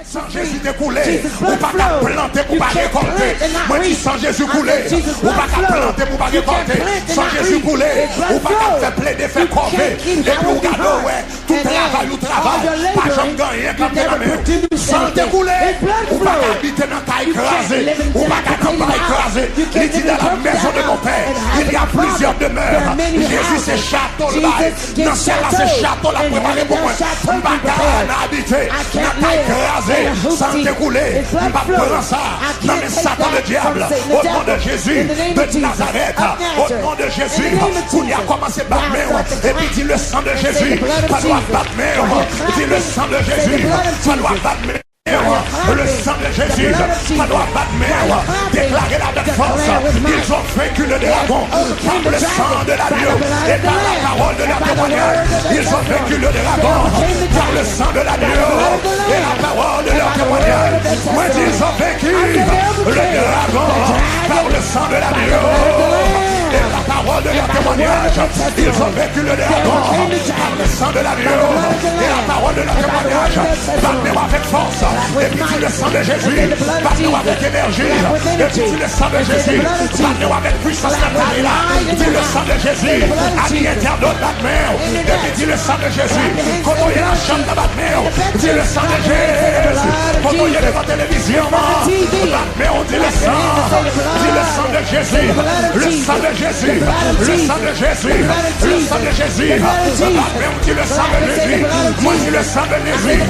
Sans Jésus découlé, ou pas qu'à planter pour pas récolter. Moi dis sans Jésus coulé, ou pas qu'à planter pour pas récolter. Sans Jésus coulé, ou pas qu'à faire plaider, faire corver. Et puis vous regardez, ouais, tout travail, pas jamais gagné comme la main. Sans découler, ou pas qu'à habiter dans ta écrasée, ou pas qu'à tomber écrasé. Il dit dans la maison de mon père, il y a plusieurs demeures. Jésus c'est château là, dans celle-là c'est château là préparé pour moi. Pas qu'à habiter, dans ta écrasée, sans découler, pas prendre ça. Non mais Satan le diable, au nom de Jésus, de Nazareth, au nom de Jésus, où il a commencé à battre, et puis dit le sang de Jésus, pas doit battre, dit le sang de Jésus, pas doit battre. Le sang de Jésus, pas doit battre, déclarer la force. Ils ont vaincu le dragon par le sang de l'agneau et par la parole de leur témoignage. Ils ont vaincu le dragon par le sang de l'agneau et la parole de leur témoignage. Moi, ils ont vaincu le dragon par le sang de l'agneau et la parole de leur témoignage. Ils ont vaincu le dragon par le sang de l'agneau et la parole de leur témoignage. Battez-moi avec force. Et puis tu le sang de Jésus, battez-nous avec énergie. Et puis tu le sang de Jésus, battez-nous avec puissance naturelle là. Dis le sang de Jésus, à qui internaute battement. Et puis dis le sang de Jésus, quand on y a la chambre de battement. Dis le sang de Jésus, quand on y a devant la télévision. Battement, on dit le sang. Dis le sang de Jésus, le sang de Jésus, le sang de Jésus, le sang de Jésus. Battement, on dit le sang de Jésus. Moi je dis le sang de Jésus.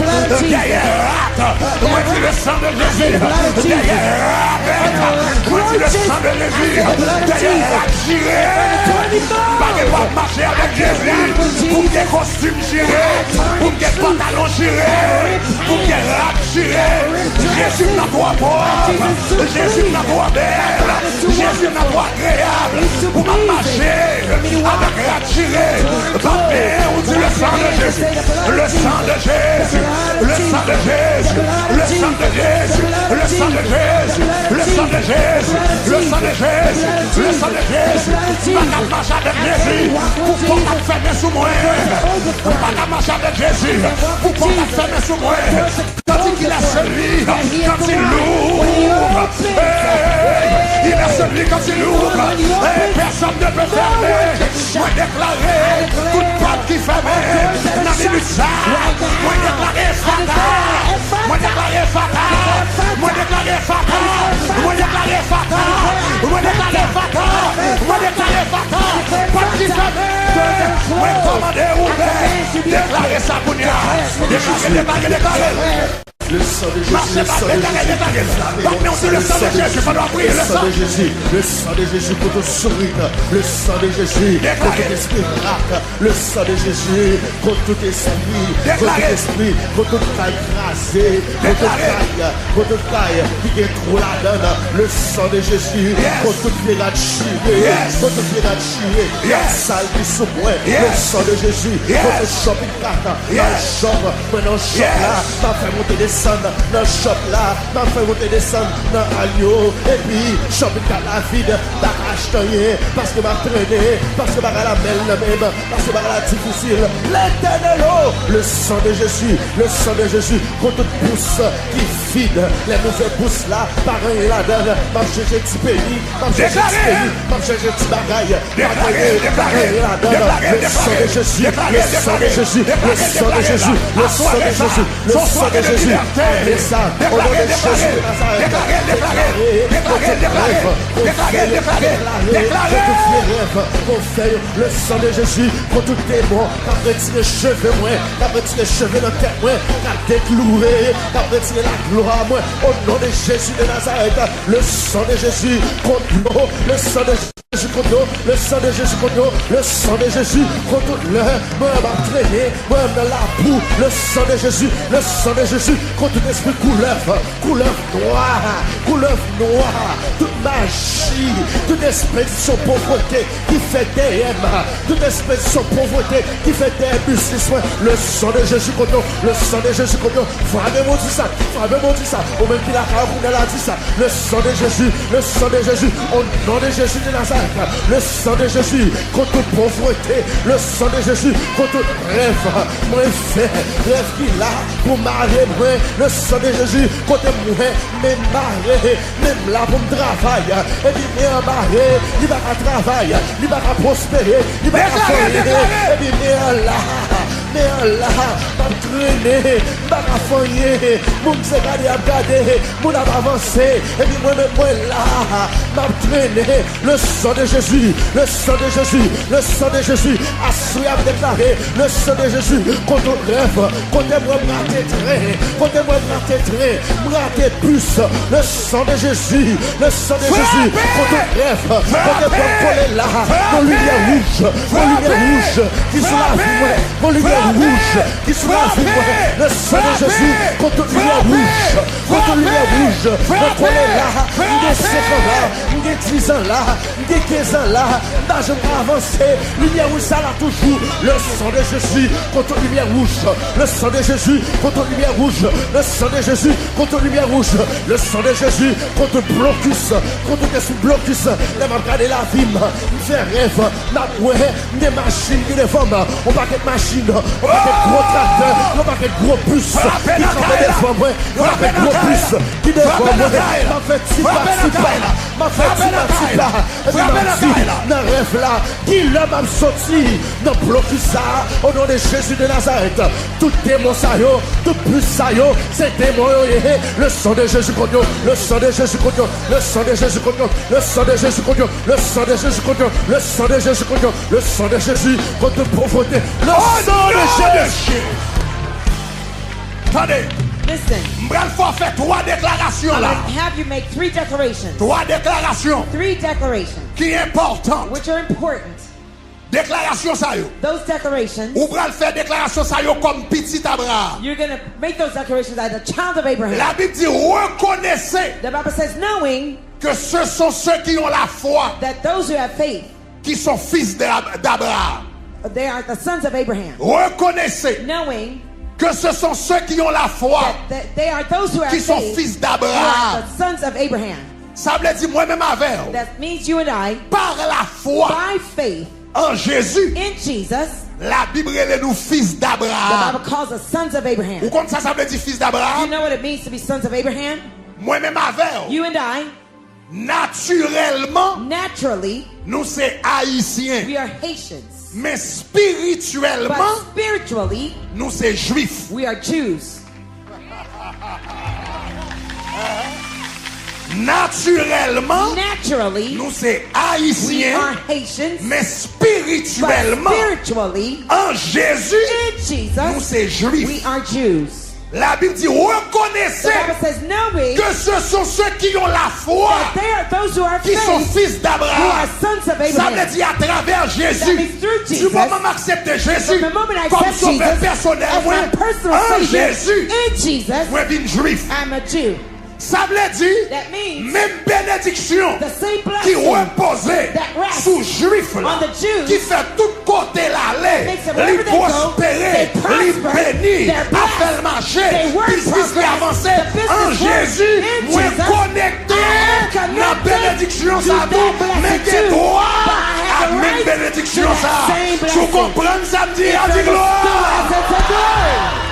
Moi dis le sang de Jésus. Moi dis le sang de Jésus. Pas de marcher avec Jésus. Pour des costumes girés, pour des pantalons girés, pour des rap girés. Jésus n'a pas pauvre, Jésus n'a pas belle, Jésus n'a pas agréable. Pour marcher avec rap giré. On dit le sang de Jésus. Le sang de Jésus. Le sang de Jésus. Le sang de Jésus, le sang de Jésus, le sang de Jésus, le sang de Jésus, le sang de Jésus. Pas qu'à marcher avec Jésus, pour pas fermer sous moi. Pas qu'à marcher avec Jésus, pour pas fermer sous moi. Tandis qu'il est celui, quand il l'ouvre, il est celui quand il ouvre, personne ne peut fermer. Moi déclarer toute porte qui ferme, dans les luttes, moi déclarer fatal. Moi déclaré fatal, moi déclaré fatal, moi déclaré fatal, moi déclaré fatal, moi déclaré fatal, pas qui fait, moi commandé ouvert, déclaré ça pour nous, déclaré. Le sang de Jésus, le sang de Jésus, le sang de Jésus, le sang de Jésus pour ton sourire, le sang de Jésus pour tout esprit raque, le sang de Jésus pour tout esprit, pour toute taille écrasée, pour toute taille qui est trop la donne, le sang de Jésus pour toute virage chirée, pour toute virage chirée, sale qui souffre, le sang de Jésus pour tout shopping carte, dans le shop, maintenant shop là, pas faire monter des dans le shop là, m'a fait monter descendre dans l'agneau. Et puis, shop dans la vide, t'as acheté parce que m'a traîné, parce que m'a la belle même, parce que m'a la difficile. L'éternel, le sang de Jésus, contre toute pousse qui vide, les mauvais pousses là, pareil la donne, m'a cherché petit pays, m'a cherché petit pays, m'a cherché petit bagaille, pareil la donne, le sang de Jésus, le sang de Jésus, le sang de Jésus, le sang de Jésus, le sang de Jésus. Et ça, au nom de Jésus de Nazareth, déclarez, le sang de Jésus pour tout démon, qui a retiré les cheveux, qui a retiré les cheveux dans la tête, qui a décloué, qui a retiré la gloire, au nom de Jésus de Nazareth, le sang de Jésus contre nous, le sang de Jésus contre nous, le sang de Jésus contre nous, le sang de Jésus contre l'heure, moi m'entraîner, moi dans la boue, le sang de Jésus contre tout esprit couleur noire, toute magie, toute expédition pauvreté qui fait des M, toute expédition pauvreté qui fait des business, le sang de Jésus contre nous, le sang de Jésus contre nous, frappez-moi tout ça, au même qu'il a dit ça, le sang de Jésus, au nom de Jésus de Nazareth. Le sang de Jésus contre pauvreté. Le sang de Jésus contre rêve. Moi fait rêve qu'il a pour marier moi. Le sang de Jésus contre moi. Même marié, même là pour me travailler. Et puis bien marié, il va pas travailler, il va pas prospérer, il va pas foyer. Et puis bien là. Mais là, m'a traîné, m'a foyer, mon s'est regardé, mon a avancé, et puis moi-même, moi là, m'a traîné, le sang de Jésus, le sang de Jésus, le sang de Jésus, assuré à déclarer, le sang de Jésus, contre le rêve, contre moi, m'raté train, contre moi, m'raté train, m'raté plus, le sang de Jésus, le sang de Jésus, contre le rêve, contre moi, coller là, mon lumière rouge, qui se lave, mon lumière rouge qui se lave, le sang de Jésus contre le lumière rouge, contre le lumière rouge, contre les là, il est 5 ans là, il est 10 ans là, il est 15 ans là, je vais avancer, lumière rouge ça là toujours, le sang de Jésus contre le lumière rouge, le sang de Jésus contre le lumière rouge, le sang de Jésus contre le lumière rouge, le sang de Jésus contre blocus, contre des blocus, il m'a regardé la vie, il fait rêve, n'a ouais, des machines, des femmes, on va faire machine, on va faire gros tracteur, on va faire gros bus, qui travaille des femmes, on va faire gros bus, qui des femmes, on va faire tipa, m'a fait tipa, et puis m'a dit, dans le rêve là, qui l'a m'a sorti, dans le blocus ça, au nom de Jésus de Nazareth, tout démon ça yo, tout plus ça yo, c'est démon yo, le sang de Jésus contre yo, le sang de Jésus contre yo, le sang de Jésus contre yo, le sang de Jésus contre yo, le sang de Jésus contre yo, le sang de Jésus contre yo, le sang de Jésus contre pauvreté, le sang de Jésus. Attendez. Listen. Je faire 3 déclarations I'm là. going to have you make 3 declarations. 3 déclarations 3 declarations. qui sont importantes. Which are important. Déclaration ça yo. Those declarations. Ou pral faire déclaration ça yo comme petit Abraham. You're going to make those declarations as a child of Abraham. La Bible dit reconnaissez The Bible says, knowing que ce sont ceux qui ont la foi that those who have faith, qui sont fils d'Abraham. they are the sons of Abraham. Reconnaissez Knowing que ce sont ceux qui ont la foi that they are those who have qui sont faith, fils who are d'Abraham. the sons of Abraham. Ça veut dire moi-même avec That means you and I, par la foi by faith en Jésus, in Jesus, la Bible est nous fils the d'Abraham. Bible calls us sons of Abraham. Ou comme ça veut dire fils You d'Abraham? know what it means to be sons of Abraham? Moi-même avec You and I, naturellement, naturally, nous sommes haïtiens. we are Haitians. Mais spirituellement, But spiritually, nous sommes juifs. we are Jews. Naturellement, Naturally, nous sommes we are haïtiens. Haitians. Mais But spirituellement, spiritually, en Jésus, in nous Jesus, sommes we juifs. are Jews. La Bible dit The reconnaissez Bible says, knowing que ce sont ceux qui ont la foi that they are those who are qui sont faith, fils who are d'Abraham. sons of Ça veut Abraham. dire à travers That Jésus. means through Du Jesus, moment où j'accepte Jésus from the moment I comme accept sauveur Jesus personnel, as moi, my personal en Savior, Jésus, in Jesus, moi, je suis juif. I'm a Jew. Ça veut dire, That means même bénédiction the same qui blessing reposait that rests sous juif là, on the Jews, qui fait tout côté l'aller, makes it les wherever they go, prospérer, they prosper, les bénir, they're blessed, à faire marcher, they work business qui progress, avance the business en works Jésus, in moi Jesus. connecté I am dans connected bénédiction to ça that tout, blessing mais too. que droit But I have à the même right bénédiction to that ça. same Tu blessing. comprends ça me dit, It's à dit gloire. glory.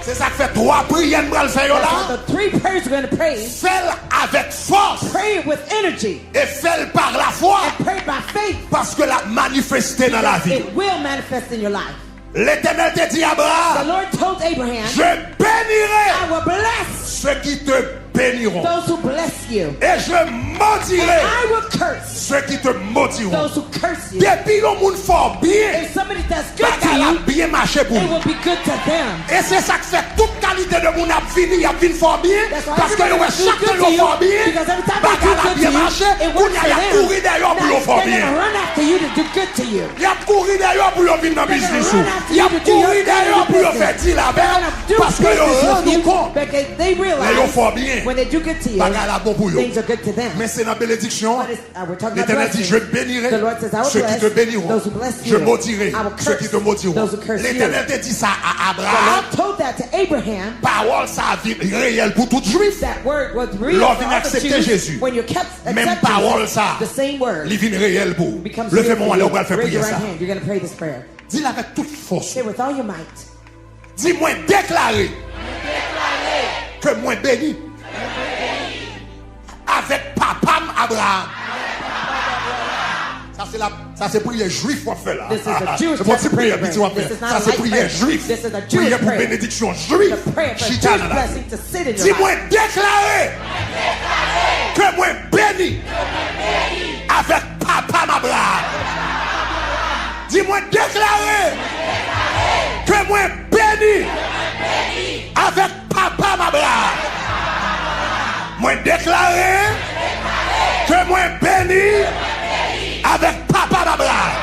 C'est ça que fait 3 prières pour le faire là. So the 3 prayers we're going to pray, Fais-le avec force pray it with energy, et fais-le par la foi and pray by faith. parce que la manifesté dans la vie. It will manifest in your life. L'Éternel te dit à The Abraham, Lord told Abraham, je bénirai I will bless ceux qui te béniront those who bless you. et je And maudirai I will curse ceux qui te maudiront. those who curse you. Depuis le monde fort bien, If somebody does good to bagarre a you, bien marché pour it nous. will be good to them. Et c'est ça que fait toute qualité de mon a fini fort bien That's why parce que everybody le will do chaque good fois to you, fort bien, because every time they do bagarre a good bien to you, marché, it pour works y for a them. couru derrière pour le Now, fort they're bien. going to run after you to do good to you. Il a couru derrière pour le venir dans le They're gonna business. run after Il a you to do couru your derrière pour le business. faire dire la They're belle going to do parce que business le with you nous compte. because they Mais il realize faut bien. When they do good to you, bagay la bon pour yo. things are good to them. Mais c'est dans bénédiction. But we're talking about L'Éternel dit, je blessing. bénirai The Lord says, I will ceux qui te bless béniront. those who bless Je you. maudirai I will ceux qui te curse maudiront. those who curse you. L'Éternel te dit ça à The Abraham. Lord told that to Abraham. Parole ça réel pour tout juif. That word was real Lors for vient all the accepter Jews. Jésus. When you kept Même accepting parole ça. the same word Il vient réel pour. becomes Le real fait for mon you. on va faire Raise prier your right ça. hand. You're going to pray this prayer. Dis-le avec toute force. Say with all your might. Dis-moi déclarer que moi béni avec papa Abraham. Ça c'est prière juif qu'on fait là. This is a Jewish C'est pas type of prière prayer. petit on fait. This is not Ça a c'est light prière prayer. juif. This is a Jewish Prière pour prayer. bénédiction juif. The prayer for Chita Jewish là. blessing to sit in your Dis-moi life. déclarer que moi béni avec papa Abraham. Dis-moi déclarer que moi béni avec papa Abraham. Moi déclarer que moi béni avec papa Abraham.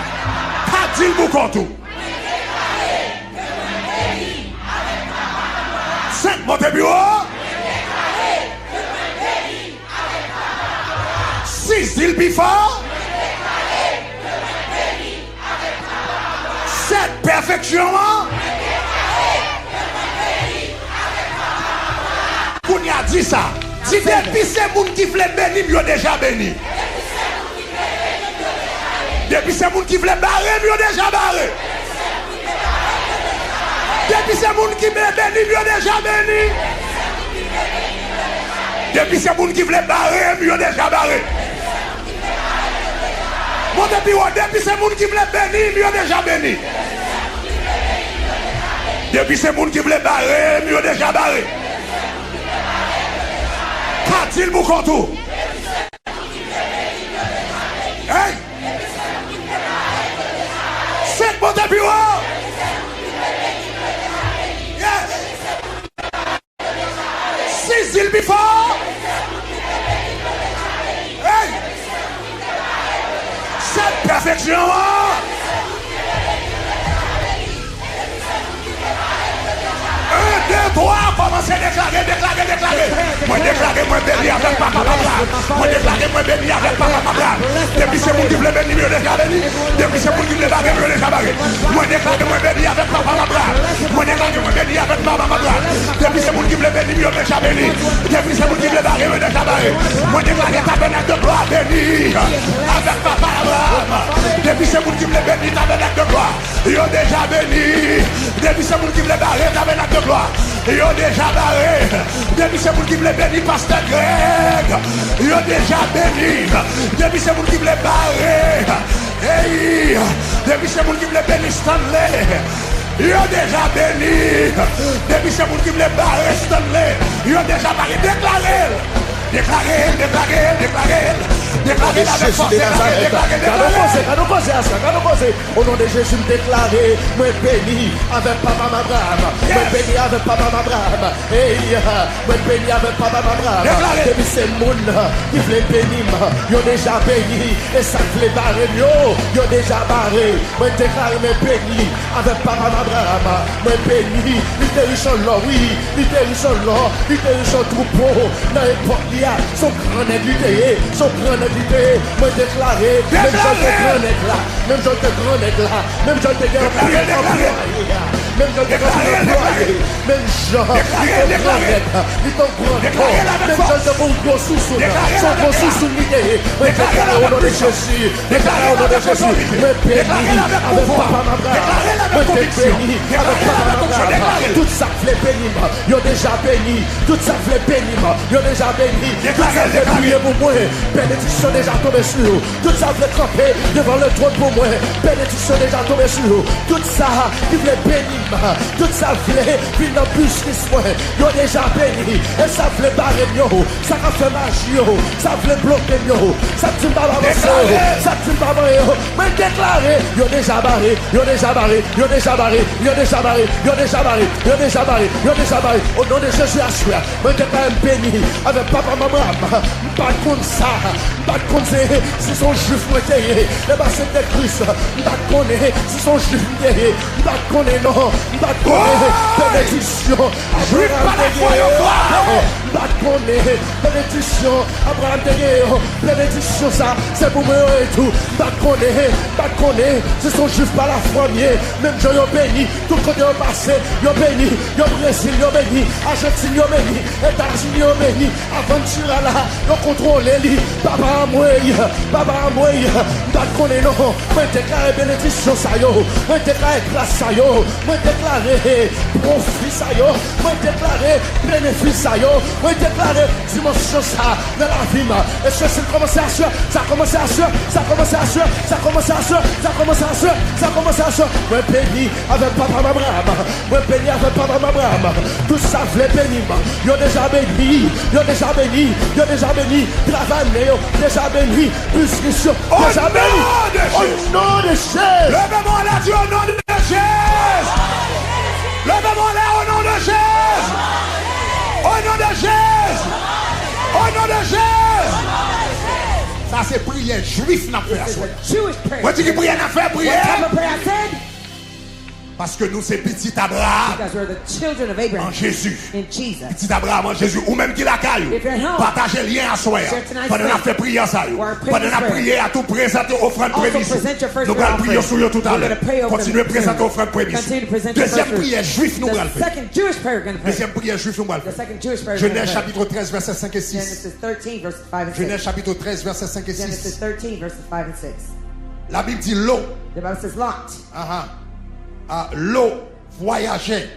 Qu'a dit le boucantou? 5 montez bureau. 6 dit le bifort. 7 perfection. Qu'on y a dit ça. Si depuis c'est moun qui voulait bénir, il a déjà béni. Depuis c'est moun qui voulait barrer, il a déjà barré. Depuis c'est moun qui voulait bénir, il a déjà béni. Depuis c'est moun qui voulait barrer, il a déjà barré. Mon depuis c'est moun qui voulait bénir, il a déjà béni. Depuis c'est moun qui voulait barrer, il a déjà barré. Qu'a-t-il mon contour? Hey! 5 montées bureau! Yes! 6 îles before! Hey! 7 perfection! 1, 2, 3, commencez à déclarer. Moi déclarer, moi béni avec papa Abraham. Moi déclarer, moi béni avec papa Abraham. Depuis c'est mon qui voulait bénir, mieux déjà béni. Depuis c'est mon qui voulait barrer, mieux déjà barré. Moi déclarer, moi béni avec papa Abraham. Moi déclarer, moi béni avec papa Abraham. Depuis c'est mon qui voulait bénir, mieux déjà béni. Depuis c'est mon qui voulait barrer, mieux déjà barré. Moi déclarer, tabernacle de gloire béni avec papa Abraham. Depuis c'est mon qui voulait bénir, tabernacle de gloire. Ils ont déjà béni. Depuis c'est mon qui voulait barrer, tabernacle de gloire. Ils ont déjà barré. Depuis c'est mon qui voulait bénir, pasteur Greg. Ils ont déjà béni. Depuis c'est mon qui voulait barrer. Hey, depuis c'est mon qui voulait bénir Stanley. Ils ont déjà béni. Depuis c'est mon qui voulait barrer Stanley. Ils ont déjà barré. Déclaré Jésus de Nazareth. Au nom de Jésus, déclaré, moi béni avec papa Abraham. Moi béni avec papa Abraham. Moi béni avec papa Abraham. Depuis ces monde qui voulaient bénir, ils ont déjà béni. Et ça voulait barrer, ils ont déjà barré. Moi déclaré, moi béni avec papa Abraham. Moi béni, il était riche en l'or, oui. Il était riche en l'or, il était riche en troupeau. Dans l'époque, il y a son grand invité, moi déclaré, même Jean de grand nègre là, même Jean de grand nègre là, même Jean de grand nègre là, même Jean de grand nègre, même Jean, il est grand nègre, il est grand corps, même Jean de bon gros sous-sous, son gros sous-sous l'idée, moi déclaré au nom de Jésus, déclaré au nom de Jésus, moi béni avec papa Abraham, moi béni avec papa Abraham, tout ça fait béni, ils ont déjà béni, tout ça fait béni, ils ont déjà béni, tout ça fait prier pour moi, bénédiction déjà tombée sur vous. Tout ça voulait camper devant le trône pour moi. Bénédiction déjà tombée sur vous. Tout ça qui voulait bénir, tout ça voulait venir dans le bus moi. Ils ont déjà béni. Et ça voulait barrer nous. Ça a fait magie. Ça voulait bloquer nous. Ça dit pas avancer. Ça dit pas avancer. Mais déclaré. Ils ont déjà barré. Ils ont déjà barré. Ils ont déjà barré. Ils ont déjà barré. Ils ont déjà barré. Ils ont déjà barré. Ils ont déjà barré. Au nom de Jésus à soi. Mais déclaré béni avec papa Abraham. Pas contre ça. Pas contre si son juif m'était. Les bassins de Christ. Pas connaître si son juif m'était. Pas connaître non. Pas connaître bénédiction. Juif pas la foi. Pas connaît, bénédiction, Abraham Tegueo, bénédiction ça, c'est pour moi et tout. Pas connaît, ce sont juste pas la première. Même gens ont béni, tout le côté ont passé, ils ont béni, ils ont Brésil, ils ont béni, Argentine, ils ont béni, États-Unis, ils ont béni, aventure là, ils ont contrôlé, Papa Amoué, pas connaît non, moi déclaré bénédiction ça yo, moi déclaré grâce ça yo, moi déclaré profit ça yo, moi déclaré bénéfice ça yo, moi déclaré dimension ça dans la vie. Et ceci commence à suer, ça commence à suer, ça commence à suer, ça commence à suer, ça commence à suer, ça commence à suer. Moi béni avec papa Abraham, moi béni avec papa Abraham. Tout ça voulait bénir, yo déjà béni, yo déjà béni, yo déjà béni, travailler, yo déjà béni, plus Christ, déjà béni. Au nom de Jésus. Levez-moi là, Dieu, au nom de Jésus. Levez-moi là, au nom de Jésus. Au nom de Jésus. Au nom de Jésus. Ça c'est prière juif n'a fait à soi. Moi tu dis prière n'a fait prière. Parce que nous c'est petit Abraham en Jésus. Petit Abraham en Jésus. Ou même qui la caille. Partagez lien à soi. Pendant qu'on a fait prière ça. Pendant qu'on a prié à tout présenter offrande prémisse. Nous allons prier sur eux tout à l'heure. Continuez à présenter offrande prémisse. Deuxième prière juif nous allons faire. Deuxième prière juif nous allons faire. Genèse chapitre 13 versets 5 et 6. Genèse chapitre 13 versets 5 et 6. La Bible dit l'eau. L'eau voyageait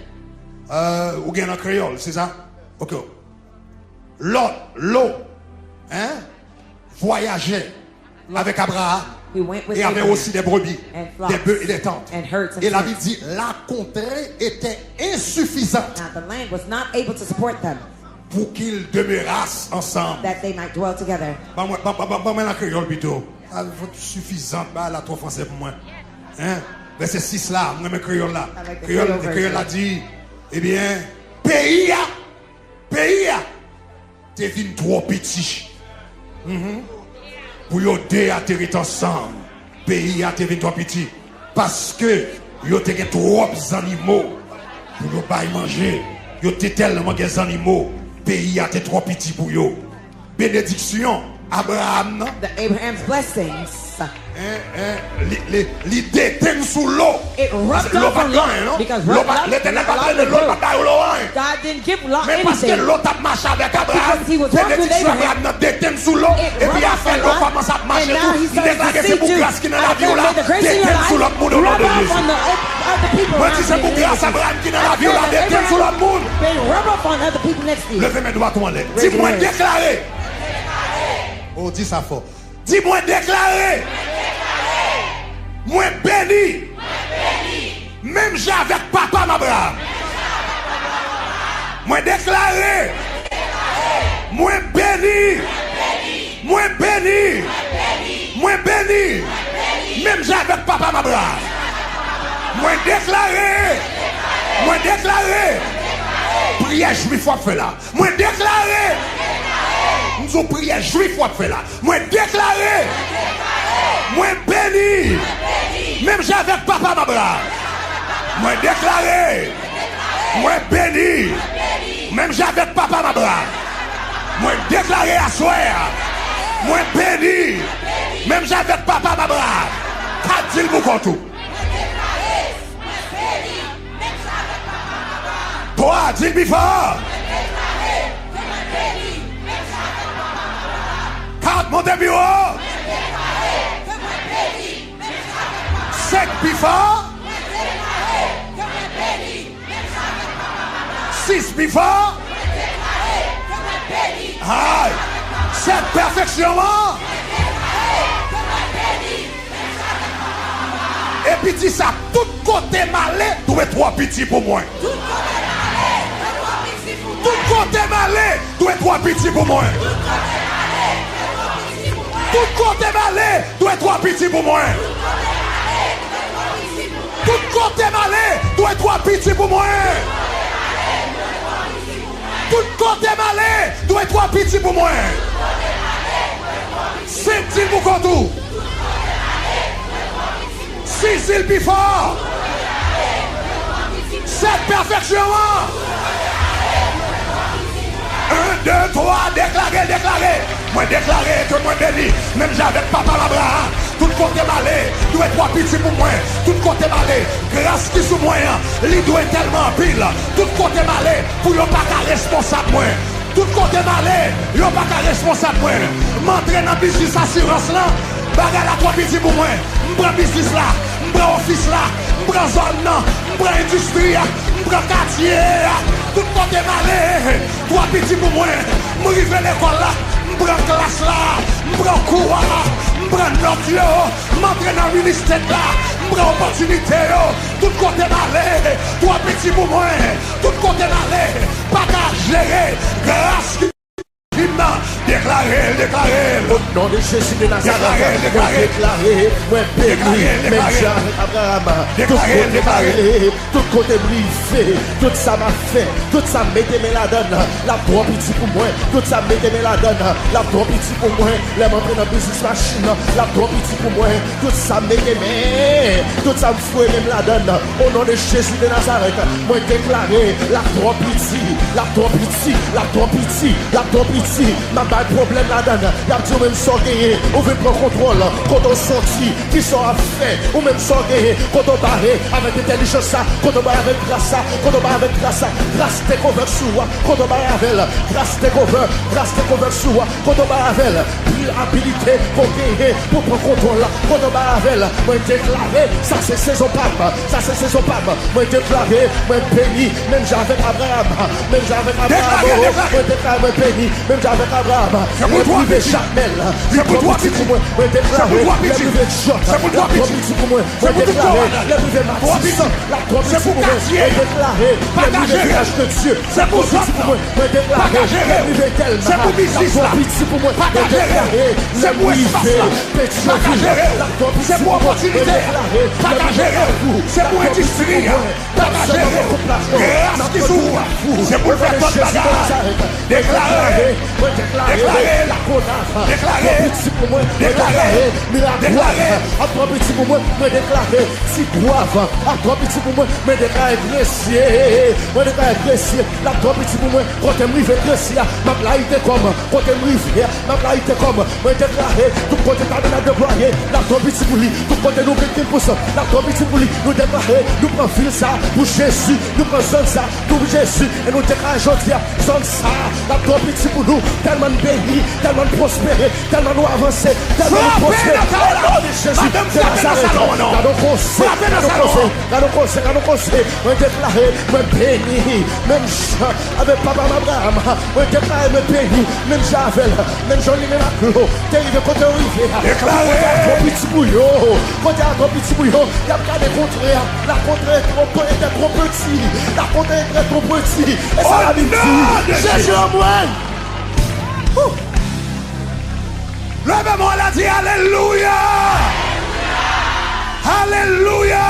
ou bien en créole, c'est ça? Ok. L'eau voyageait avec Abraham. Et avait aussi des brebis, des bœufs et des tentes. Et la Bible dit la contrée était insuffisante pour qu'ils demeurassent ensemble. La créole plutôt. Suffisante, la trop français pour moi. Verset 6 là, moi, mes créoles là. Créole a dit, eh bien, pays, t'es venu trop petit. Pour y deux atterrir ensemble. Pays, t'es venu trop petit. Parce que, y a trop d'animaux. Pour ne pas y manger. Y a tellement des animaux. Pays, t'es trop petit pour yo. Bénédiction, Abraham. Abraham's blessings. L'idée t'aime sous l'eau. L'eau pas loin, because God didn't give Lot mais parce que anything. l'eau t'a marché avec Abraham, Abraham t'aime sous l'eau, et puis il a fait l'eau commence à marcher tout. Il déclare que c'est pour grâce qui n'a la vie là, t'aime sous l'autre monde au nom de Jésus. Moi si c'est pour grâce Abraham qui n'a la vie là, t'aime sous l'autre monde. Levez mes doigts tout en l'air. Dis-moi déclaré. Oh, dis ça fort. Dis-moi déclaré. Moi béni. Même j'ai avec papa Abraham. Moi déclaré. Moi béni. Moi béni. Moi béni. Même j'ai avec papa Abraham. Moi déclaré. Moi déclaré. Prière juif faut faire là. Moi déclaré. Nous avons prié juif pour faire là. Moi déclaré. Moi béni. Même j'avais papa Abraham. Moi déclaré. Moi béni. Même j'avais papa Abraham. Moi déclaré à soi. Moi béni. Même j'avais papa Abraham. Qu'a-t-il vous tout? Toi, dis-le fort. Carte mon bureau. 5 bifort. 6 bifort. 7 perfectionnement. Et puis dis ça, tout côté malé, doit 3 petits pour moi. Tout côté malé, doit 3 petits pour moi. Tout côté malé, doit 3 petits pour moi. Tout côté malé, doit 3 petits pour moi. Tout côté malé, doit 3 petits pour moi. C'est il pour tout. 6 îles plus fort. 7 perfectionnement. 1, 2, 3. déclaré que moi béni, même j'avais papa Abraham, tout côté malé, doit être trois petits pour moi, tout côté malé, grâce qui sous moi, il doit tellement pile, tout côté malé, pour ne pas qu'à responsable moi. Tout côté malé, yo pas qu'à responsable moi. M'entrer dans business assurance là, bagarre la trois petits pour moi. M'prend business là, m'prend office là, m'prend zone là, m'prend industrie, m'prend quartier. Tout côté malé, trois petits pour moi. M'rive l'école là, m'prend classe là, m'prend cours là, m'prend note yo, m'entrer dans ministère là, m'prend opportunité yo. Tout côté malé, trois petits pour moi. Tout côté malé, pas qu'à gérer. Grâce qui déclaré. Au nom de Jésus de Nazareth, déclaré, moi béni, même avec Abraham, tout côté brisé, tout ça m'a fait, tout ça m'était la donne, la trop petit pour moi, tout ça m'était la donne, la trop petit pour moi, les membres dans business machine, la trop petit pour moi, tout ça m'était, tout ça me fouet même la donne, au nom de Jésus de Nazareth, moi déclaré, la trop petit, la trop petit, la trop petit, la trop petit, ma pas de problème là-dedans. Il y a dit même sans gagner, on veut prendre contrôle. Quand on sortit, qui sont à faire, ou même sans gagner, quand on barre avec intelligence, quand on barre avec grâce, quand on barre avec grâce, grâce t'es couvert sous, quand on barre avec grâce t'es couvert sous, quand on barre avec habilité pour gagner, pour prendre contrôle, quand on barre avec, moi déclaré, ça c'est saison pape, moi déclaré, moi béni, même j'avais Abraham, moi déclaré, moi béni, même j'avais Abraham, c'est pour toi, Chamel, c'est pour toi, c'est pour moi, moi déclaré, c'est pour toi, moi déclaré, la nouvelle Matisse, la c'est pour quartier, déclaré, la nouvelle village de Dieu, c'est pour toi, moi déclaré, la nouvelle tellement, c'est pour business, c'est pour moi, déclaré, c'est pour espace, c'est pour opportunité, c'est pour industrie, grâce qui s'ouvre, c'est pour faire ton bagage, déclaré, déclaré, à trois petits pour moi, me déclarer, si boivent, à trois petits pour moi, me déclarer gressier, me déclarer gressier, la trois petits pour moi, quand tu me gressier, ma blague comme, quand tu me ma blague comme, me déclarer, tout côté t'as de déployer, la trois petits pour lui, tout côté nous quelqu'un pour ça, la trois petits pour lui, nous déclarer, nous prenons fil ça, pour Jésus, nous prenons ça, pour Jésus, et nous déclarons aujourd'hui, zone ça, la trois petits pour nous, tellement béni, tellement prospéré, tellement nous avancé, tellement nous prospéré. Jésus, moi déclaré, moi béni, même avec papa Abraham, moi déclaré, moi béni, même Javel, même Johnny Melaclo, t'es arrivé quand t'es arrivé, quand petit bouillon, quand t'es à ton petit bouillon, il y a pas de contraire, la contraire est trop petit, la contraire est trop petit, et ça l'a dit, Jésus en moi. Levez-moi la dit Alléluia. Alléluia.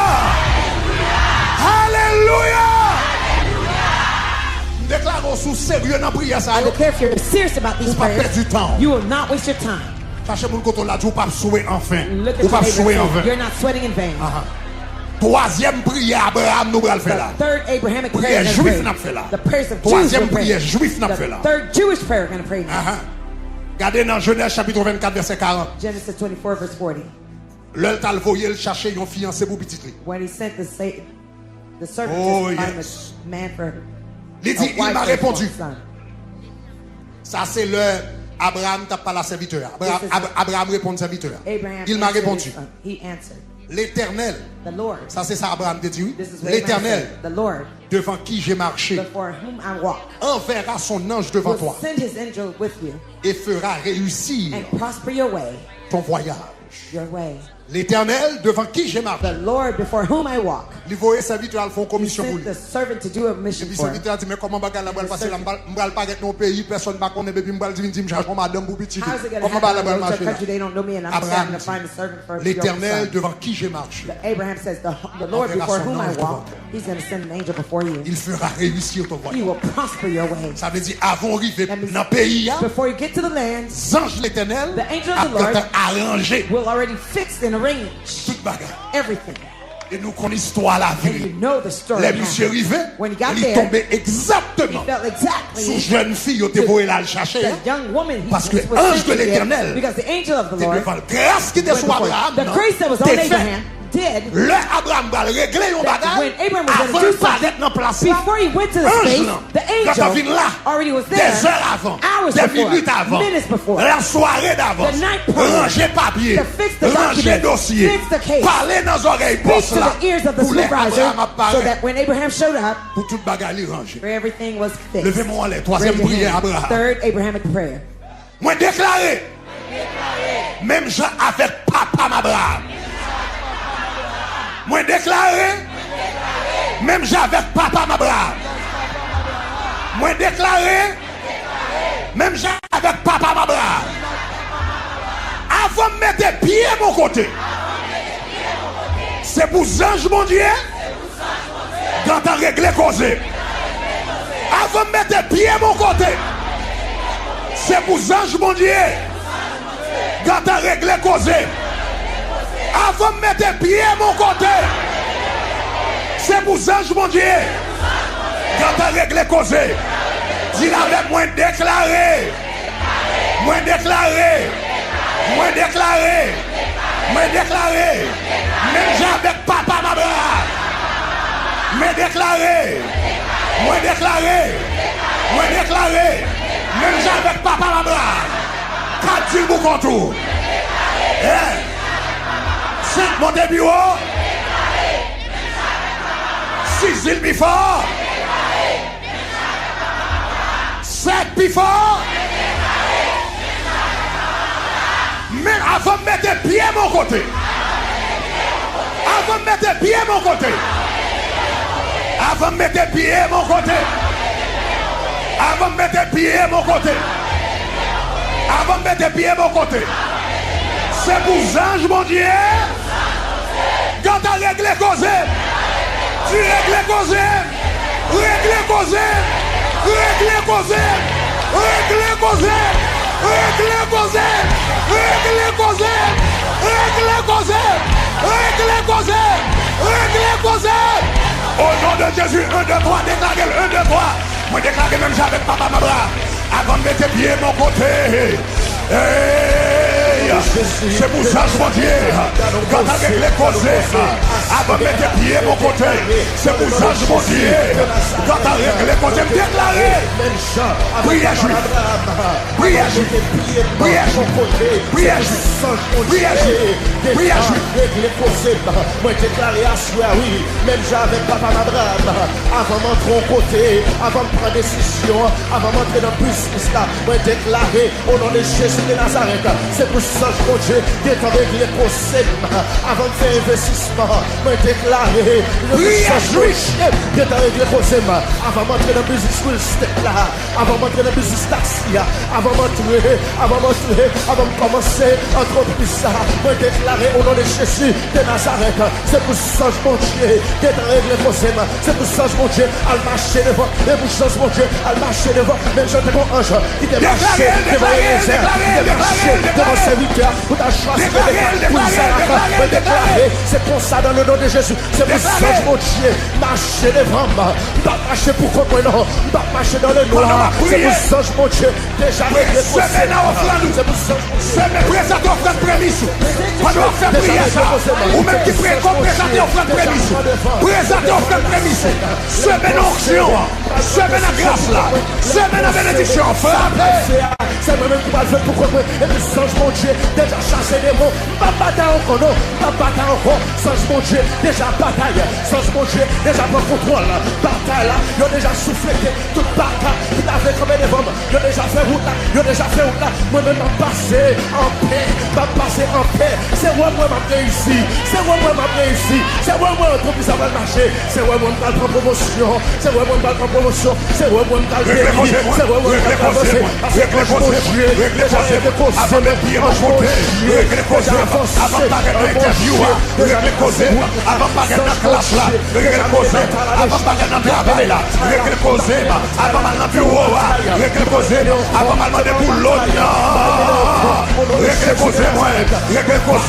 Alléluia. Déclarons sous sérieux dans la prière ça. I declare if you're serious about these prayers, you will not waste your time. Sachez mon côté là, tu pas souhaiter enfin. Look at Ou pas your souhaiter neighbor. enfin. You're not sweating in vain. Troisième prière Abraham nous va le faire là. The third Abrahamic prayer Prière we're juif gonna n'a pray. fait là. The prayers of Jews Troisième we're praying. prière juif n'a fait là. The third Jewish prayer we're going to pray now. Regardez dans Genèse chapitre 24 verset 40. Genesis 24 verse 40. L'œil t'a voyé le chercher une fiancée pour petit. When he sent the servant Oh, to find yes. a man for Il dit, a il wife m'a for his répondu. son. Ça c'est le Abraham t'a pas la serviteur. Abraham répond serviteur. Abraham Il m'a answered répondu. his son. He answered. L'Éternel. The Lord. Ça c'est ça Abraham te dit. This is what Abraham L'Éternel said. The Lord, devant qui j'ai marché before whom I walk, enverra son ange devant will toi send his angel with you et fera réussir and prosper your way. ton voyage. Your way. L'Éternel devant qui j'ai marché. The Lord before whom I walk. Il voyait serviteur font He commission pour sent lui. the servant to do a Et mission puis for him. serviteur dit mais comment bagarre la balle passer là m'bral pas être dans pays personne pas connaît puis m'bral dire me charge comme madame pour petit. How's it going to Comment balle la balle happen? marcher Go to a là. country they don't know me and I'm Abraham having to find a servant for your L'Éternel son. devant qui j'ai marché. Abraham says, the Lord Enverra before son whom I ange walk, devant he's going to send an angel before you. Il fera réussir ton He voyage. will prosper your way. Ça veut dire avant d'arriver That means dans le pays, before you get to the land, les anges de l'Éternel the angel of the a Lord arrangé will already fix and arrange toute bagarre. everything. Et nous connaissons l'histoire la And vie. you know the story. Les messieurs arrivés, When he got il there, tombait exactement he felt exactly sous jeune fille, il était beau là le chercher. the young woman he Parce que was ange sent de to there, l'Éternel, because the angel of the c'est Lord devant la grâce qui était went sur before Abraham. him. The grace that was on t'es fait. Abraham did. Le Abraham va régler un That bagage when Abraham was avant going to de do something, paraître dans place là. before he went to the Ange space, là, the quand on vient là, angel already was des there, heures avant, hours des before, minutes avant, minutes before, la soirée d'avant, the night prior, ranger papier, to fix the ranger document, dossier, fix the case, parler dans les oreilles speak boss to là, the ears of the pour les supervisor, Abraham so apparaît, that when Abraham showed up, pour toute bagarre les ranger. everything was fixed. Levez-moi en l'air, troisième Raise your prière hand. Abraham. Third Abrahamic prayer. Moi déclaré, même Jean avec papa Abraham. Moi déclaré, même Jean avec papa Abraham. Moi déclaré, même Jean avec papa Abraham. Avant de mettre pied à mon côté, c'est pour ange mon Dieu, quand t'as réglé causé. Avant de mettre pied à mon côté, c'est pour ange mon Dieu, quand t'as réglé causé. Avant de mettre pied à mon côté, c'est pour ange mon Dieu, quand t'as réglé causé. Dis-le avec moi déclaré, moi déclaré, moi déclaré, moi déclaré, même j'avec papa Abraham, moi déclaré, moi déclaré, moi déclaré, même j'avec papa Abraham, 4 îles pour contour. 5 montées bureau, 6 îles plus fort, 7 plus fort. Mais avant de mettre pied à mon côté, avant de mettre pied à mon côté, avant de mettre pied à mon côté, avant de mettre pied à mon côté, avant de mettre pied à mon côté, c'est pour ange mon Dieu. Quand tu as réglé causé, tu règles causé, règle causé, règle causé, règle causé, règle causé, règle causé, règle causé, règle causé, règle causé. Au nom de Jésus, 1, 2, 3, déclarez 1, 2, 3. Moi déclarez même j'avais papa Mabra. Avant de mettre pied mon côté. C'est pour ça mon Dieu. Quand tu as réglé causé, avant de mettre pied mon côté, c'est pour ça mon Dieu. Quand tu as réglé causé, me déclarer. Prière juif. Prière juif. Prière juif. Prière juif. Prière juif. Prière juif. Moi déclaré à soi, oui, même j'avais papa Abraham, avant d'entrer au côté, avant de prendre décision, avant d'entrer dans le business là, moi déclaré au nom de Jésus de Nazareth, c'est pour ça que mon Dieu, qui est avec les procès, avant de faire investissement, moi déclaré, qui est avec les procès, avant d'entrer dans le business school step là, avant d'entrer dans le business taxi, avant de commencer entreprise ça, moi déclaré au nom de Jésus de Nazareth, c'est pour ça que mon Dieu, qui est avec les procès, c'est pour ça que mon Dieu, à marcher devant, et pour ça que mon Dieu, à marcher devant, même je te mon ange, qui t'est marché devant les airs, qui t'est marché devant ses serviteurs, pour ta choisi pour Isaac, déclarer, c'est pour ça dans le nom de Jésus, c'est pour ça que mon Dieu, marcher devant moi, pas marcher pour comprendre, pas marcher dans le noir, c'est pour ça que mon Dieu, déjà réglé pour ça, c'est pour ça que c'est mes présenter offrande prémisse. Pendant qu'on fait prier ça, ou même qui prie qu'on présente offrande prémisse. Présenter offrande prémisse. Semaine onction, semaine à grâce là, semaine à bénédiction, frappe. C'est moi-même qui m'a fait pour comprendre. Et puis, sans mon Dieu, déjà chassé des mots. Pas bataille encore, non. Pas bataille encore. Sans mon Dieu, déjà bataille. Sans mon Dieu, déjà pas contrôle. Bataille là, ils ont déjà soufflé. Toute bataille, qui t'a fait comme des bombes. Ils ont déjà fait route là. Ils ont déjà fait route là. Moi-même, m'a passé en paix. M'a passé en paix. C'est moi, m'a réussi. C'est moi, m'a réussi. C'est moi, entreprise ça va marcher. C'est moi, m'a prendre promotion. C'est moi, m'a prendre promotion. C'est moi, m'a gagner. C'est moi, m'a avancer. Avant de pied mon côté, régler causé, avant de paraître dans l'interview, régler causé, avant de paraître dans la classe là, régler causé, avant de paraître dans le travail là, régler causé, avant de dans le bureau, régler causé, avant de demander pour l'autre, Réglez-moi,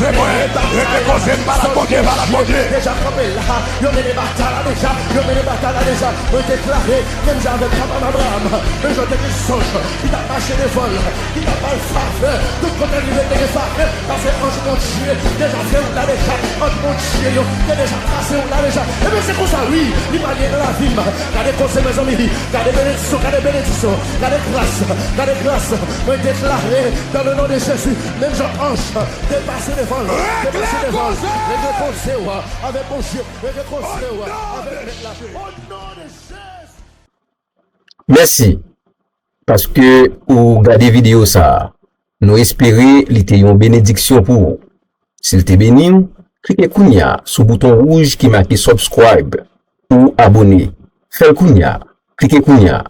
réglez-moi, par la bonne, déjà campé là, yo mène des batailles là déjà, moi déclaré, même j'avais papa Abraham, mais je te dis songe, il a marché des vols, il a pas le faveur, tout côté il était des faveurs, parce que ange mon Dieu, déjà fait ou là déjà, ange mon Dieu, yo, déjà passé ou là déjà, et bien c'est comme ça, oui, il m'a lié dans la vie, gardez conseil mes amis, gardez bénédiction, gardez grâce, moi déclaré, dans le nom de Jésus, même Jean-Ange, dépasser les vols, avec mon Dieu, merci. Parce que ou regardez vidéo ça, nous espérons l'été une bénédiction pour vous. S'il te béni, cliquez kounya sur le bouton rouge qui marque subscribe ou abonner. Faites kounya, cliquez kounya.